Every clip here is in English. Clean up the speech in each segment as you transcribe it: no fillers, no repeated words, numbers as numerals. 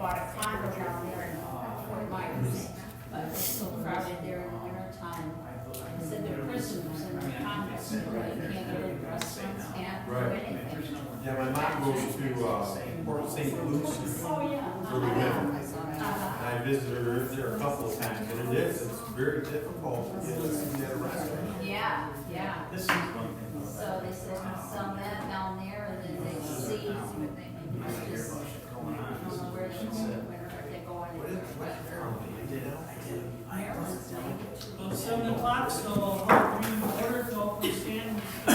bought a condo down there in Fort Myers, but it's so crowded there in the winter time. They said the prisoners in the condos, so they can't go to restaurants, can't do anything. Yeah, my mom goes to Port St. Lucie Oh, yeah. for the winter. And I visited her there a couple of times, and it's very difficult to get to see that restaurant. Yeah, yeah. This is one thing. So they said some that down there, and then they see what they can do. I just don't know where they go in the winter, if they go on the Well, 7 o'clock, so I'll bring the order to open stand. I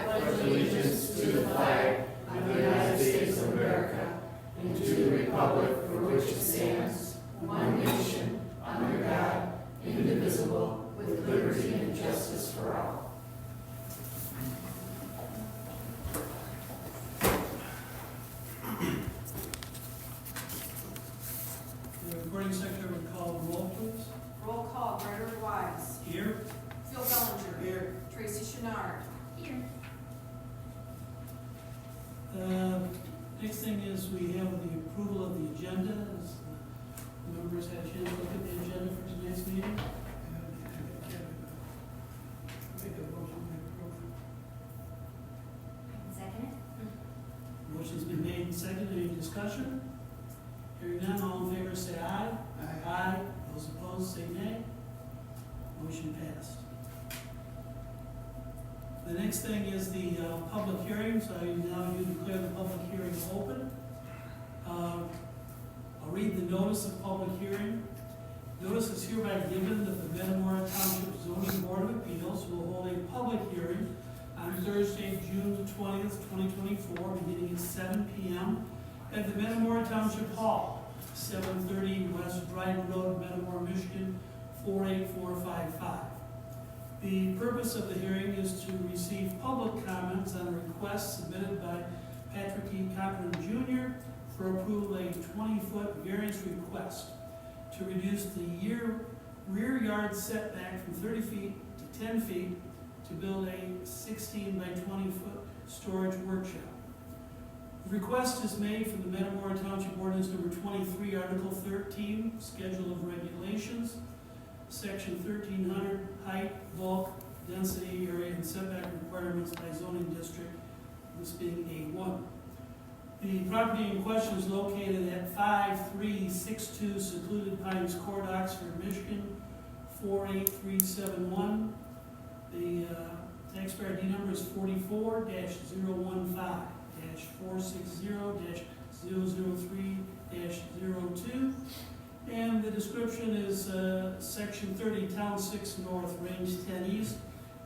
pledge allegiance to the flag of the United States of America and to the republic for which it stands, one nation, under God, indivisible, with liberty and justice for all. The recording secretary would call the roll, please. Roll call, Darlene Wise. Here. Phil Bellinger. Here. Traci Chouinard. Here. Next thing is we have the approval of the agenda. As the members had a chance to look at the agenda for tonight's meeting. Make a motion to approve. Second it? Motion's been made and seconded. Any discussion? Hearing none, all in favor say aye. Aye. Those opposed say nay. Motion passed. The next thing is the public hearing, so I now do declare the public hearing open. I'll read the notice of public hearing. Notice is hereby given that the Metamora Township Zoning Board of Appeals will hold a public hearing on Thursday, June the 20th, 2024, beginning at 7 p.m. at the Metamora Township Hall, 730 West Dryden Road, Metamora, Michigan, 48455. The purpose of the hearing is to receive public comments on a request submitted by Patrick E. Cochran Jr. for approval of a 20-foot variance request to reduce the rear yard setback from 30 feet to 10 feet to build a 16 by 20 foot storage workshop. The request is made from the Metamora Township Ordinance Number 23, Article 13, Schedule of Regulations, Section 1300, height, bulk, density, area, and setback requirements by zoning district, this being A1. The property in question is located at 5362 Secluded Pines Court, Oxford, Michigan, 48371. The taxpayer ID number is 44-015-460-003-02. And the description is Section 30, Town 6 North, Range 10 East,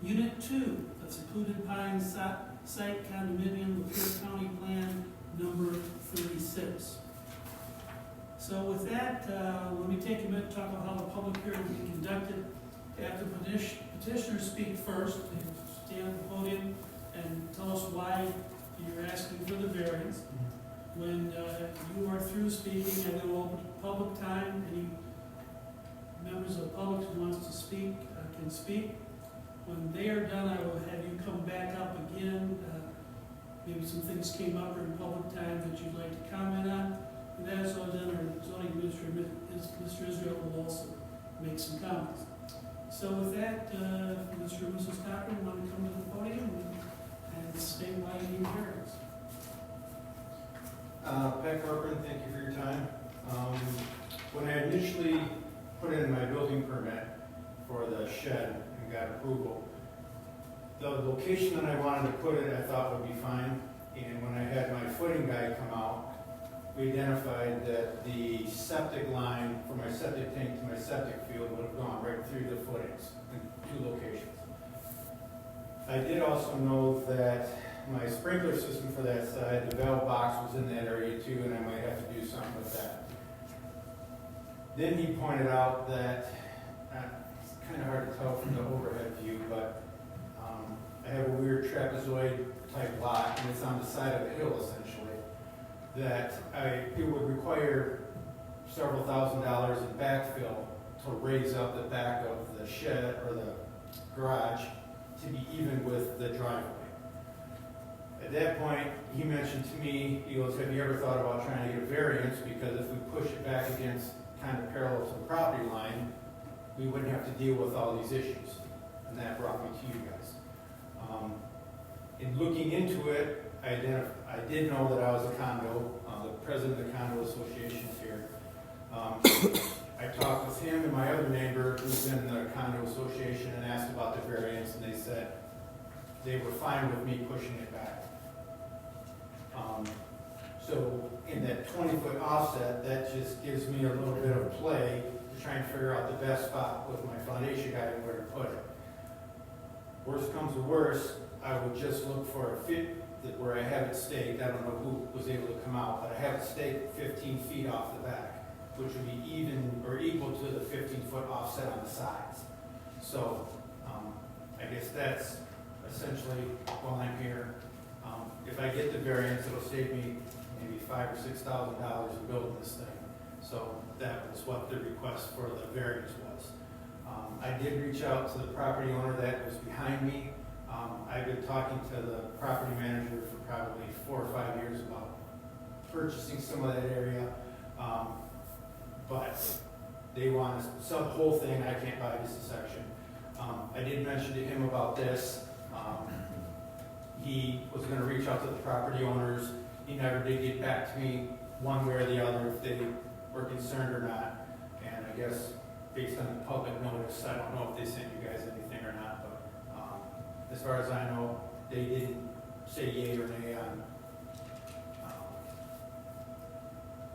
Unit 2 of Secluded Pines Site Condominium, Lapeer County Plan Number 36. So with that, let me take a minute to talk about how the public hearing will be conducted. After petitioners speak first, they stand at the podium and tell us why you're asking for the variance. When you are through speaking, I will open public time. Any members of the public who wants to speak can speak. When they are done, I will have you come back up again. Maybe some things came up during public time that you'd like to comment on. And that is all done, our zoning administrator, Mr. Israel, will also make some comments. So with that, Mr. and Mrs. Cochran, want to come to the podium and state why you need variance. Pat Cochran, thank you for your time. When I initially put in my building permit for the shed and got approval, the location that I wanted to put it I thought would be fine. And when I had my footing guy come out, we identified that the septic line for my septic tank to my septic field would have gone right through the footings in 2 locations. I did also know that my sprinkler system for that side, the valve box was in that area too, and I might have to do something with that. Then he pointed out that, it's kind of hard to tell from the overhead view, but I have a weird trapezoid type lot, and it's on the side of a hill essentially, that it would require several $1,000s in backfill to raise up the back of the shed or the garage to be even with the driveway. At that point, he mentioned to me, he goes, have you ever thought about trying to get a variance? Because if we push it back against kind of parallel to the property line, we wouldn't have to deal with all these issues. And that brought me to you guys. In looking into it, I did know that I was a condo, the president of the condo association here. I talked with him and my other neighbor who's in the condo association and asked about the variance, and they said they were fine with me pushing it back. So in that 20-foot offset, that just gives me a little bit of play to try and figure out the best spot with my foundation guy and where to put it. Worst comes to worst, I would just look for a fit that where I have it staked. I don't know who was able to come out, but I have it staked 15 feet off the back, which would be even or equal to the 15-foot offset on the sides. So I guess that's essentially while I'm here. If I get the variance, it'll save me maybe $5,000 or $6,000 in building this thing. So that was what the request for the variance was. I did reach out to the property owner that was behind me. I've been talking to the property manager for probably 4 or 5 years about purchasing some of that area. But they want to sell the whole thing. I can't buy just a section. I did mention to him about this. He was going to reach out to the property owners. He never did get back to me one way or the other if they were concerned or not. And I guess based on the public notice, I don't know if they sent you guys anything or not, but as far as I know, they didn't say yay or nay on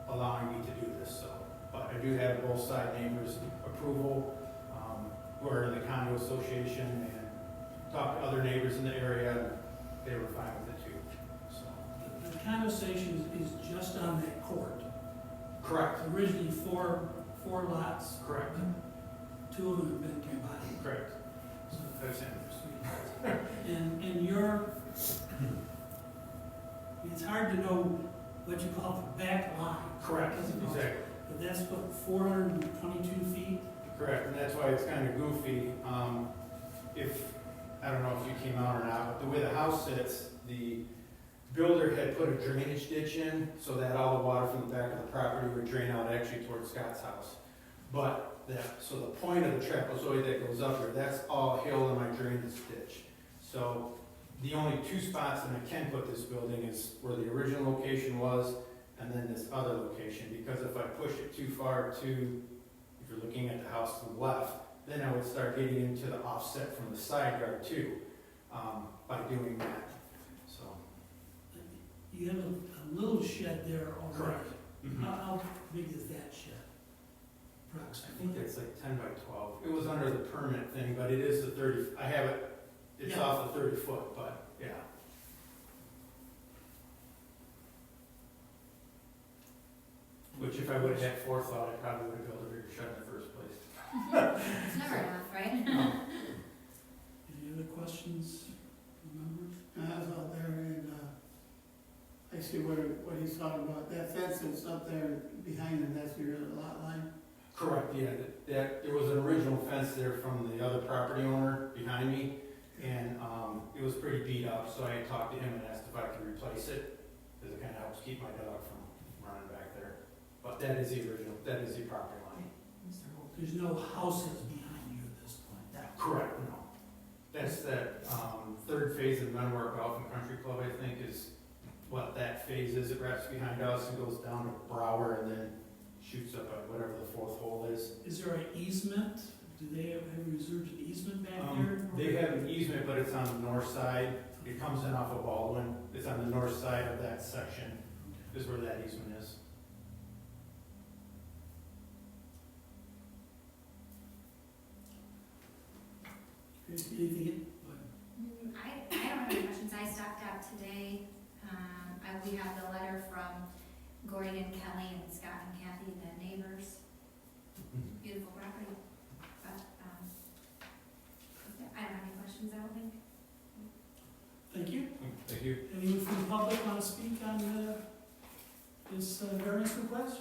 allowing me to do this. So, but I do have both side neighbors' approval, who are in the condo association, and talked to other neighbors in the area, and they were fine with it too. So. The conversation is just on that court. Correct. Originally four lots. Correct. 2 of them have been combined. Correct. So That's it. And you're, it's hard to know what you call the back line. Correct, exactly. But that's what, 422 feet? Correct, and that's why it's kind of goofy. I don't know if you came out or not, but the way the house sits, the builder had put a drainage ditch in so that all the water from the back of the property would drain out actually towards Scott's house. So the point of the trapezoid that goes up there, that's all hill in my drainage ditch. So the only 2 spots that I can put this building is where the original location was, and then this other location, because if I push it too far if you're looking at the house to the left, then I would start getting into the offset from the side yard too, by doing that, so. You have a little shed there already. Correct. Mm-hmm. How big is that shed? I Approximately. think it's like 10 by 12. It was under the permit thing, but it is the 30, I have it's Yeah. off the 30 foot, but yeah. Which if I would have had forethought, I probably would have built a bigger shed in the first place. It's never enough, right? Any other questions, members? I was out there and, I see what he's talking about, that fence that's up there behind him, that's your lot line? Correct, yeah, there was an original fence there from the other property owner behind me, and it was pretty beat up, so I talked to him and asked if I could replace it, because it kind of helps keep my dog from running back there. But that is the original, that is the property line. There's no houses behind you at this point? Correct, no. That's that third phase of the Metamora Golf and Country Club, I think, is what that phase is. It wraps behind us and goes down to Brower and then shoots up at whatever the 4th hole is. Is there an easement? Do they have reserved an easement back there? They have an easement, but it's on the north side. It comes in off of Baldwin. It's on the north side of that section, is where that easement is. Anything? I don't have any questions. I stopped out today. We have the letter from Gordon and Kelly and Scott and Kathy, the neighbors. Beautiful property. But, I don't have any questions, I don't think. Thank you. Thank you. Anyone from the public want to speak on this variance request?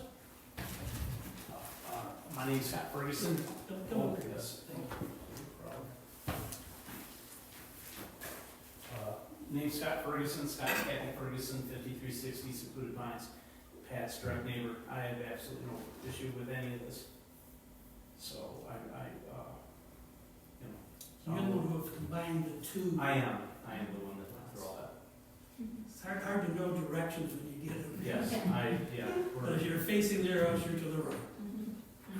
My name's Scott Ferguson. Come up here. Yes. Thank you. Name Scott Ferguson, Scott and Kathy Ferguson, 5360 Secluded Pines. Pat's direct neighbor. I have absolutely no issue with any of this. So You're the one who have combined the two. I am the one that went through all that. It's hard to know directions when you get them. Yes, But if you're facing the arrows, you're to the right.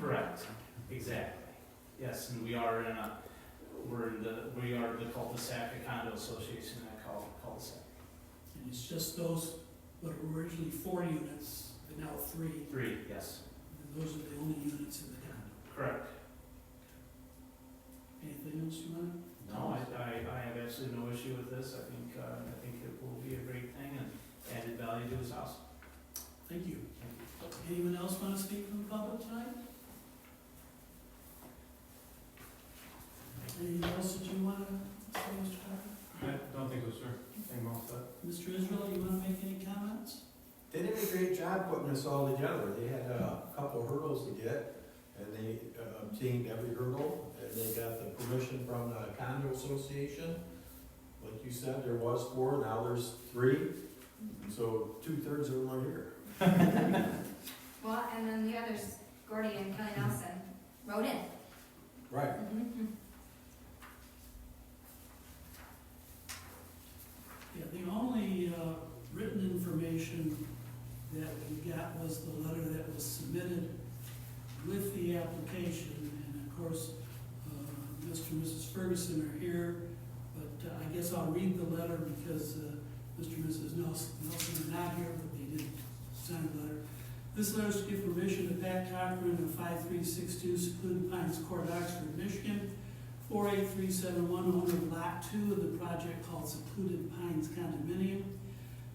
correct, exactly. Yes, and we are the cul-de-sac, a condo association that cul-de-sac. And it's just those, what were originally 4 units, but now 3. 3, yes, And those are the only units in the condo. correct. Anything else you want? No, I have absolutely no issue with this. I think it will be a great thing and added value to his house. Thank you. Anyone else want to speak from the public tonight? Anything else that you want to say, Mr. Tucker? I don't think so, sir. Thank you all for that. Mr. Israel, you want to make any comments? They did a great job putting this all together. They had a couple of hurdles to get, and they obtained every hurdle, and they got the permission from the condo association. Like you said, there was 4, now there's 3, so 2/3 of them are here. Well, and then the others, Gordy and Kelly Nelson, wrote in. Right. Yeah, the only written information that we got was the letter that was submitted with the application. And of course, Mr. and Mrs. Ferguson are here, but I guess I'll read the letter because Mr. and Mrs. Nelson are not here, but they did sign the letter. This letter is to give permission to Pat Cochran of 5362 Secluded Pines Court, Oxford, Michigan, 48371, owner of Lot 2 of the project called Secluded Pines Condominium,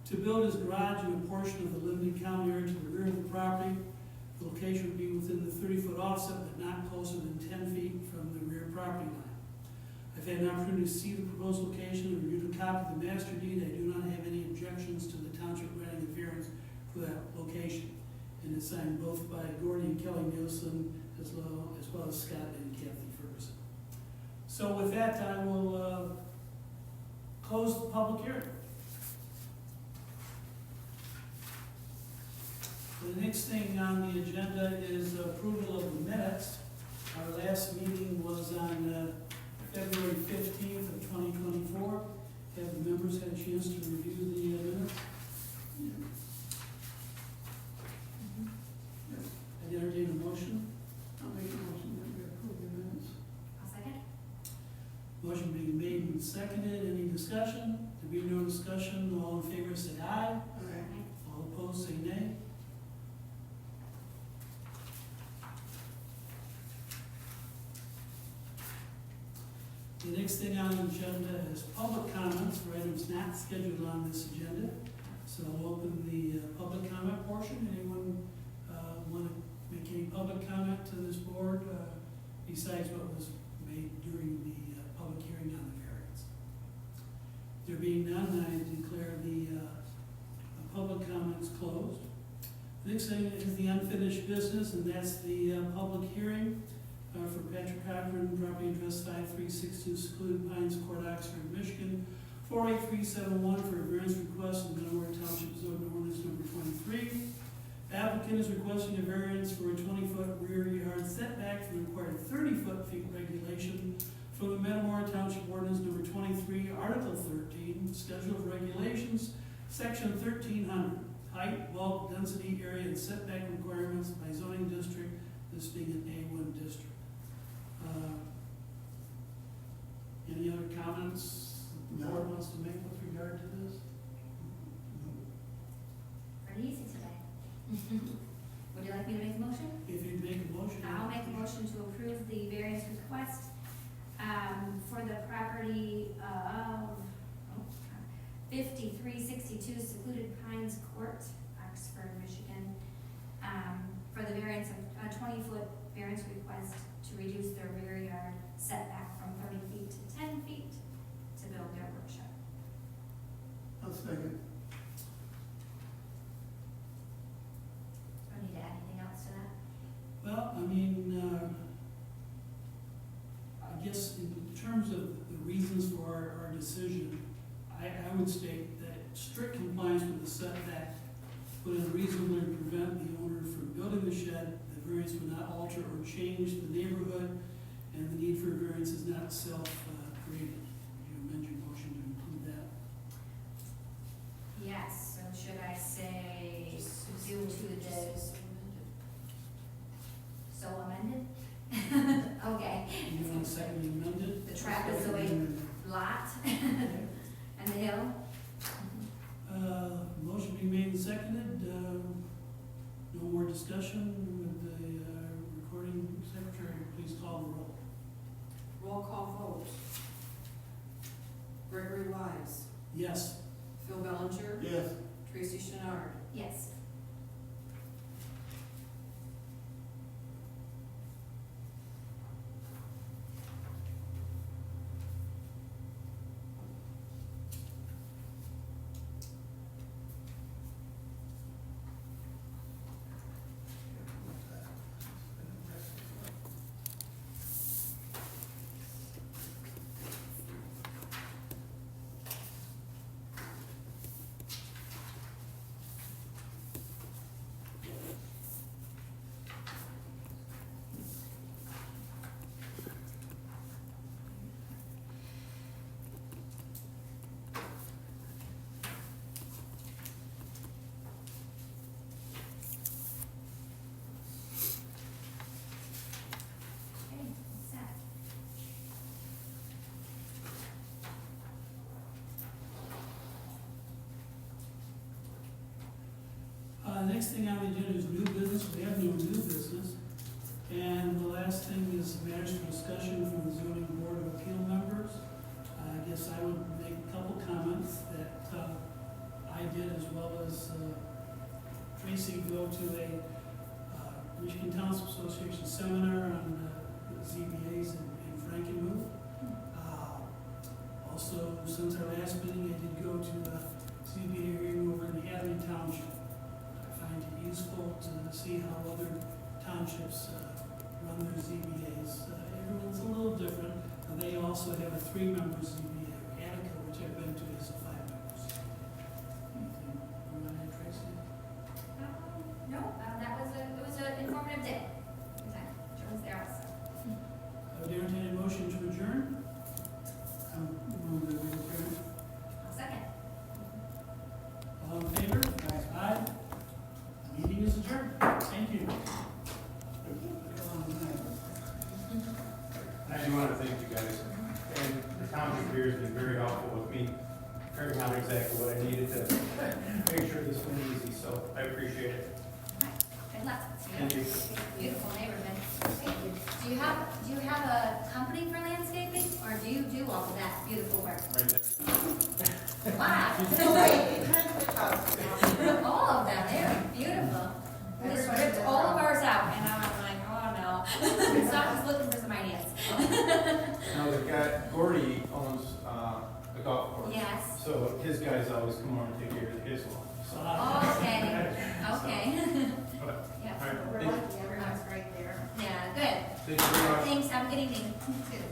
to build his garage in a portion of the Linden County area to the rear of the property. The location would be within the 30-foot offset, but not closer than 10 feet from the rear property line. I've had an opportunity to see the proposed location and reviewed a copy of the master deed. I do not have any objections to the township granting a variance for that location. And it's signed both by Gordy and Kelly Nielsen, as well as Scott and Kathy Ferguson. So with that, I will close the public hearing. The next thing on the agenda is approval of the minutes. Our last meeting was on February 15th of 2024. Have the members had a chance to review the minutes? I entertain a motion. I'll make a motion that we approve the minutes. I'll second. Motion being made and seconded. Any discussion? There be no discussion, all in favor say aye. Aye. All opposed say nay. The next thing on the agenda is public comments for items not scheduled on this agenda. So I'll open the public comment portion. Anyone want to make any public comment to this board besides what was made during the public hearing on the variance? There being none, I declare the public comments closed. The next thing is the unfinished business, and that's the public hearing for Patrick Cochran, property address 5362 Secluded Pines Court, Oxford, Michigan, 48371 for a variance request in Metamora Township zoning ordinance number 23. Applicant is requesting a variance for a 20-foot rear yard setback from the required 30-foot regulation from the Metamora Township ordinance number 23, Article 13, Schedule of Regulations, Section 1300, height, bulk, density, area, and setback requirements by zoning district, this being an A1 district. Any other comments the board wants to make with regard to this? Pretty easy today. Would you like me to make a motion? If you'd make a motion. I'll make a motion to approve the variance request for the property of 5362 Secluded Pines Court, Oxford, Michigan, for the variance of a 20-foot variance request to reduce their rear yard setback from 30 feet to 10 feet to build their workshop. I'll second. Do I need to add anything else to that? Well, I mean, I guess in terms of the reasons for our decision, I would reasonably prevent the owner from building the shed. The variance will not alter or change the neighborhood, and the need for a variance is not self-created. You amend your motion to include that. Yes, so should I say due to the, so amended? Okay. You want to second the amended? The trapezoid lot and the hill? Motion being made and seconded. No more discussion. Would the recording secretary please call the roll? Roll call vote. Gregory Wise. Yes. Phil Bellinger. Yes. Traci Chouinard. Yes. Okay, set. Next thing on the agenda is new business. We have no new business. And the last thing is matters for discussion from the zoning board of appeal members. I guess I would make a couple comments that I did, as well as Tracy, go to a Michigan Township Association seminar on ZBAs in Frankenmuth. Also, since our last meeting, I did go to the ZBA hearing over in Hadley Township. I find it useful to see how other townships run their ZBAs. Everyone's a little different. They also have a 3-member ZBA. Attica, which I've been to, is a 5 members. Anything you want to add, Tracy? No, it was an informative day. Joan's there also. I would entertain a motion to adjourn. Move that we adjourn. I'll second. All in favor? Aye. The meeting is adjourned. Thank you. I do want to thank you guys, and the township here has been very helpful with me figuring out exactly what I needed to make sure this went easy, so I appreciate it. Good luck. Thank you. Beautiful neighborhood. Thank you. Do you have a company for landscaping, or do you do all of that beautiful work? Right there. Wow. All of them, they're beautiful. We just ripped all of ours out, and I'm like, oh no. So I was looking for some ideas. Now, the guy, Gordy owns a golf course. Yes. So his guys always come over and take care of his lawn. So, Oh, okay, okay. but, Yep. all right, We're thank you. lucky, everyone's right there. Yeah, good. Thank you very much. Thanks, have a good evening. You too.